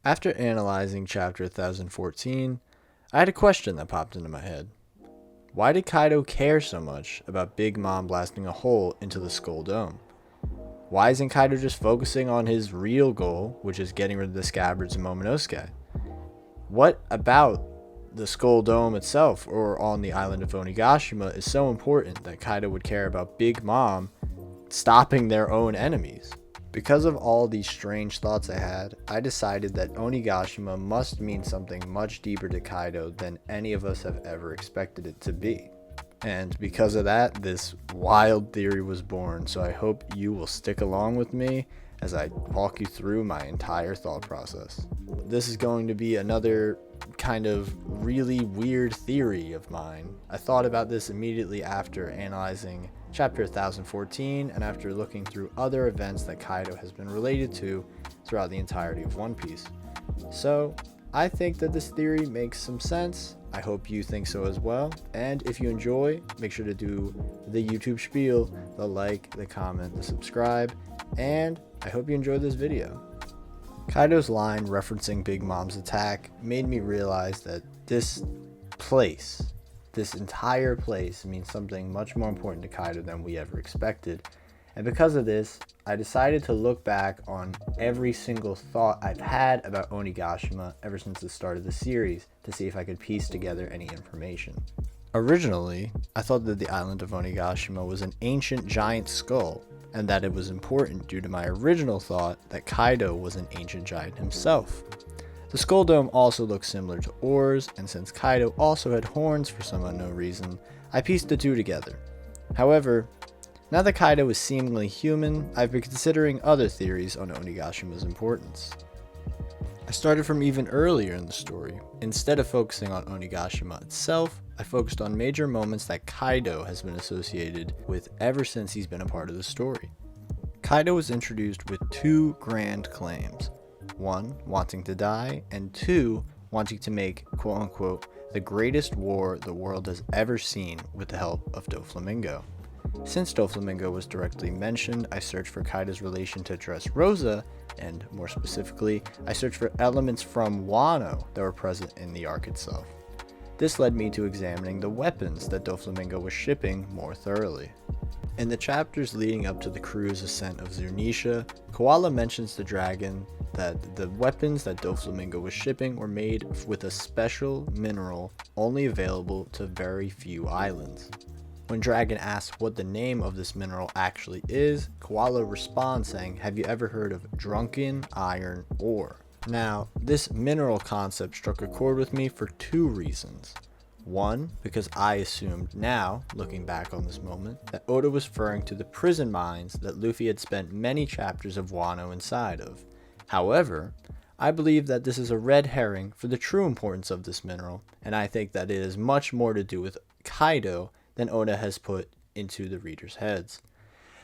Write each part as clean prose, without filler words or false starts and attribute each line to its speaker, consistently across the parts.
Speaker 1: After analyzing Chapter 1014, I had a question that popped into my head. Why did Kaido care so much about Big Mom blasting a hole into the Skull Dome? Why isn't Kaido just focusing on his real goal, which is getting rid of the Scabbards and Momonosuke? What about the Skull Dome itself or on the island of Onigashima is so important that Kaido would care about Big Mom stopping their own enemies? Because of all these strange thoughts I had, I decided that Onigashima must mean something much deeper to Kaido than any of us have ever expected it to be. And because of that, this wild theory was born, so I hope you will stick along with me as I walk you through my entire thought process. This is going to be another kind of really weird theory of mine. I thought about this immediately after analyzing Chapter 1014 and after looking through other events that Kaido has been related to throughout the entirety of One Piece. So, I think that this theory makes some sense. I hope you think so as well. And if you enjoy, make sure to do the YouTube spiel, the like, the comment, the subscribe, and I hope you enjoyed this video. Kaido's line referencing Big Mom's attack made me realize that this entire place means something much more important to Kaido than we ever expected. And because of this, I decided to look back on every single thought I've had about Onigashima ever since the start of the series to see if I could piece together any information. Originally, I thought that the island of Onigashima was an ancient giant skull, and that it was important due to my original thought that Kaido was an ancient giant himself. The Skull Dome also looks similar to oars, and since Kaido also had horns for some unknown reason, I pieced the two together. However, now that Kaido is seemingly human, I've been considering other theories on Onigashima's importance. I started from even earlier in the story. Instead of focusing on Onigashima itself, I focused on major moments that Kaido has been associated with ever since he's been a part of the story. Kaido was introduced with two grand claims. One, wanting to die, and two, wanting to make, quote-unquote, the greatest war the world has ever seen with the help of Doflamingo. Since Doflamingo was directly mentioned, I searched for Kaido's relation to Dressrosa, and more specifically, I searched for elements from Wano that were present in the arc itself. This led me to examining the weapons that Doflamingo was shipping more thoroughly. In the chapters leading up to the crew's ascent of Zunisha, Koala mentions the dragon that the weapons that Doflamingo was shipping were made with a special mineral only available to very few islands. When Dragon asks what the name of this mineral actually is, Koala responds saying, "Have you ever heard of drunken iron ore?" Now, this mineral concept struck a chord with me for two reasons. One, because I assumed now, looking back on this moment, that Oda was referring to the prison mines that Luffy had spent many chapters of Wano inside of. However, I believe that this is a red herring for the true importance of this mineral, and I think that it has much more to do with Kaido than Oda has put into the readers' heads.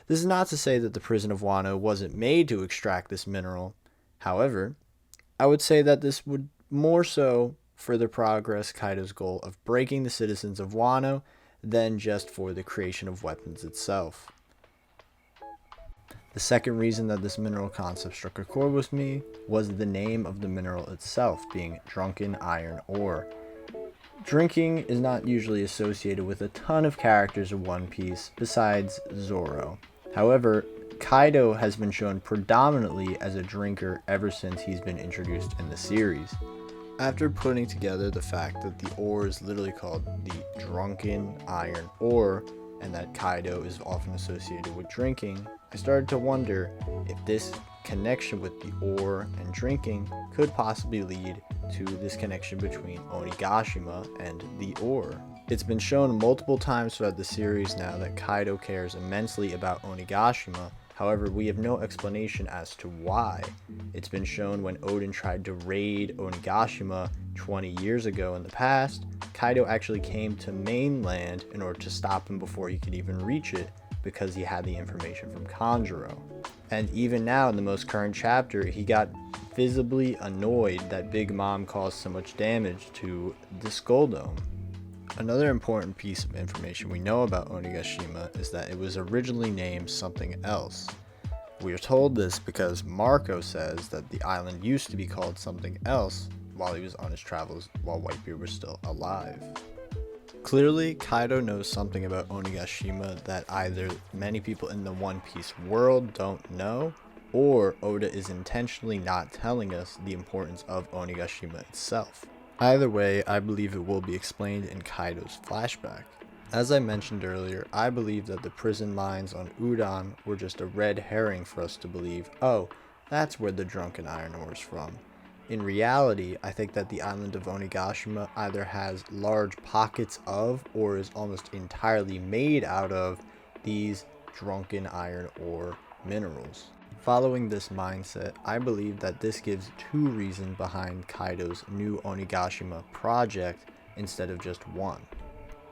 Speaker 1: This is not to say that the prison of Wano wasn't made to extract this mineral. However, I would say that this would more so further progress Kaido's goal of breaking the citizens of Wano than just for the creation of weapons itself. The second reason that this mineral concept struck a chord with me was the name of the mineral itself being drunken iron ore. Drinking is not usually associated with a ton of characters of One Piece besides Zoro. However, Kaido has been shown predominantly as a drinker ever since he's been introduced in the series. After putting together the fact that the ore is literally called the drunken iron ore and that Kaido is often associated with drinking, I started to wonder if this connection with the ore and drinking could possibly lead to this connection between Onigashima and the ore. It's been shown multiple times throughout the series now that Kaido cares immensely about Onigashima. However, we have no explanation as to why. It's been shown when Oden tried to raid Onigashima 20 years ago in the past, Kaido actually came to mainland in order to stop him before he could even reach it because he had the information from Kanjuro. And even now in the most current chapter, he got visibly annoyed that Big Mom caused so much damage to the Skull Dome. Another important piece of information we know about Onigashima is that it was originally named something else. We are told this because Marco says that the island used to be called something else while he was on his travels while Whitebeard was still alive. Clearly, Kaido knows something about Onigashima that either many people in the One Piece world don't know, or Oda is intentionally not telling us the importance of Onigashima itself. Either way, I believe it will be explained in Kaido's flashback. As I mentioned earlier, I believe that the prison mines on Udon were just a red herring for us to believe, oh, that's where the drunken iron ore is from. In reality, I think that the island of Onigashima either has large pockets of or is almost entirely made out of these drunken iron ore minerals. Following this mindset, I believe that this gives two reasons behind Kaido's new Onigashima project instead of just one.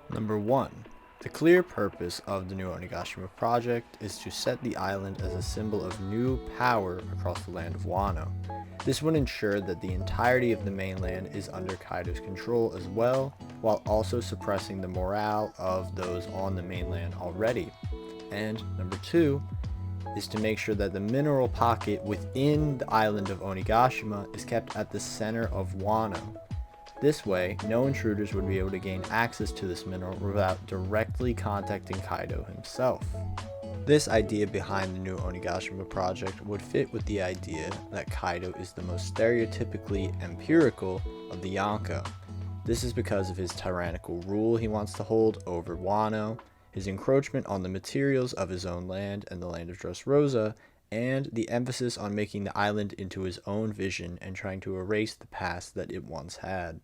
Speaker 1: Number one, the clear purpose of the new Onigashima project is to set the island as a symbol of new power across the land of Wano. This would ensure that the entirety of the mainland is under Kaido's control as well, while also suppressing the morale of those on the mainland already. And number two is to make sure that the mineral pocket within the island of Onigashima is kept at the center of Wano. This way, no intruders would be able to gain access to this mineral without directly contacting Kaido himself. This idea behind the new Onigashima project would fit with the idea that Kaido is the most stereotypically empirical of the Yonko. This is because of his tyrannical rule he wants to hold over Wano, his encroachment on the materials of his own land and the land of Dressrosa, and the emphasis on making the island into his own vision and trying to erase the past that it once had.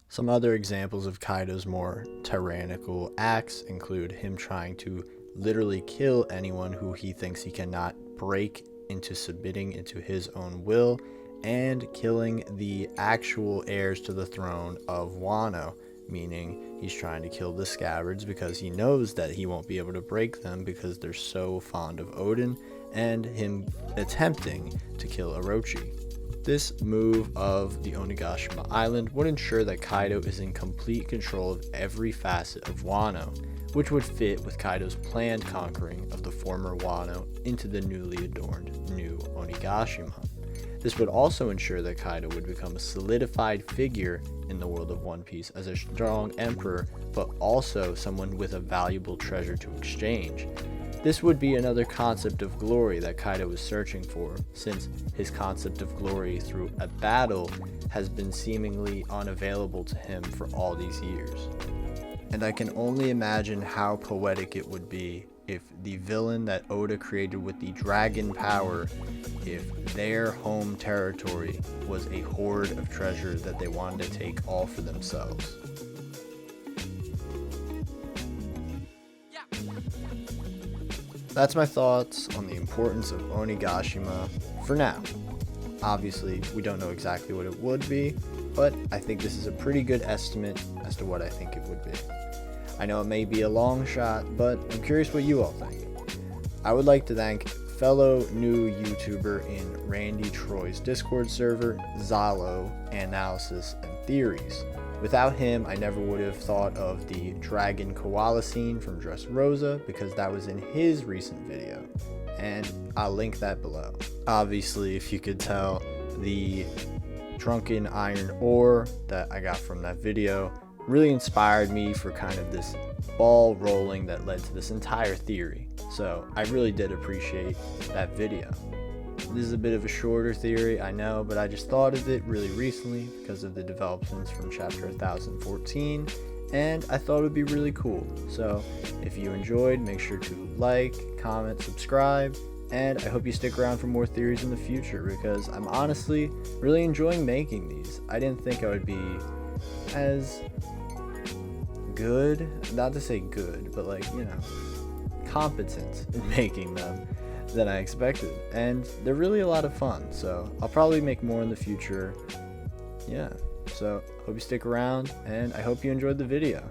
Speaker 1: Some other examples of Kaido's more tyrannical acts include him trying to literally kill anyone who he thinks he cannot break into submitting into his own will, and killing the actual heirs to the throne of Wano, meaning he's trying to kill the Scabbards because he knows that he won't be able to break them because they're so fond of Odin, and him attempting to kill Orochi. This move of the Onigashima Island would ensure that Kaido is in complete control of every facet of Wano, which would fit with Kaido's planned conquering of the former Wano into the newly adorned new Onigashima. This would also ensure that Kaido would become a solidified figure in the world of One Piece as a strong emperor, but also someone with a valuable treasure to exchange. This would be another concept of glory that Kaido was searching for, since his concept of glory through a battle has been seemingly unavailable to him for all these years. And I can only imagine how poetic it would be if the villain that Oda created with the dragon power, if their home territory was a hoard of treasure that they wanted to take all for themselves. That's my thoughts on the importance of Onigashima for now. Obviously, we don't know exactly what it would be, but I think this is a pretty good estimate as to what I think it would be. I know it may be a long shot, but I'm curious what you all think. I would like to thank fellow new YouTuber in Randy Troy's Discord server, Zalo, Analysis and Theories. Without him, I never would have thought of the dragon koala scene from Dressrosa because that was in his recent video, and I'll link that below. Obviously, if you could tell, the drunken iron ore that I got from that video really inspired me for kind of this ball rolling that led to this entire theory. So I really did appreciate that video. This is a bit of a shorter theory, I know, but I just thought of it really recently because of the developments from chapter 1014, and I thought it would be really cool. So if you enjoyed, make sure to like, comment, subscribe, and I hope you stick around for more theories in the future because I'm honestly really enjoying making these. I didn't think I would be as good, not to say good, but like, you know, competent in making them than I expected, and they're really a lot of fun, so I'll probably make more in the future. Yeah, so hope you stick around, and I hope you enjoyed the video.